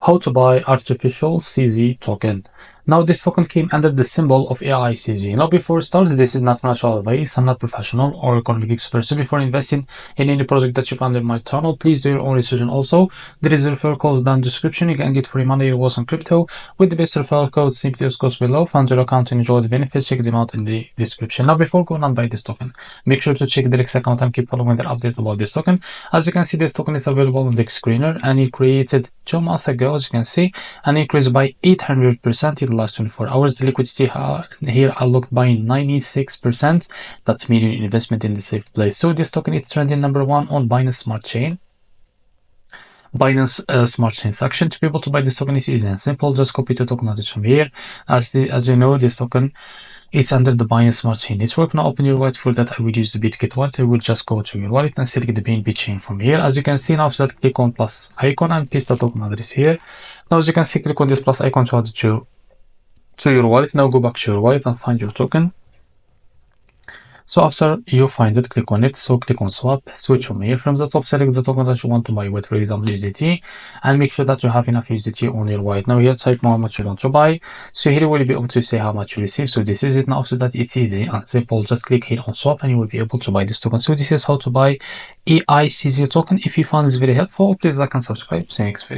how to buy artificial CZ token. Now this token came under the symbol of AICZ. Now before it starts, this is not financial advice. I'm not professional or economic expert. So before investing in any project that you find in my channel, please do your own research. And also, there is a referral code down in the description. You can get free money rewards on crypto with the best referral code. Simply use codes below. Fund your account and enjoy the benefits. Check them out in the description. Now before going on buy this token, make sure to check the REFERRAL account and keep following their updates about this token. As you can see, this token is available on the screener and it created 2 months ago, as you can see, and increased by 800% in the last 24 hours. The liquidity here unlocked by 96%. That's meaning investment in the safe place. So this token is trending #1 on Binance Smart Chain. Binance Smart Chain section. To be able to buy this token is easy and simple. Just copy the token address from here. As you know, this token it's under the Binance Smart Chain network. Now open your wallet. For that, I will use the BitGet wallet. I will just go to your wallet and select the BNB chain from here. As you can see, now after that, click on plus icon and paste the token address here. Now as you can see, click on this plus icon to add it to your wallet. Now go back to your wallet and find your token. So after you find it, click on it. So click on swap, switch from here. From the top, select the token that you want to buy with, for example, USDT, and make sure that you have enough USDT on your wallet. Now here, type how much you want to buy. So here you will be able to say how much you receive. So this is it. Now after that, it's easy and simple. Just click here on swap and you will be able to buy this token. So this is how to buy AICZ token. If you found this very helpful, please like and subscribe. See you next video.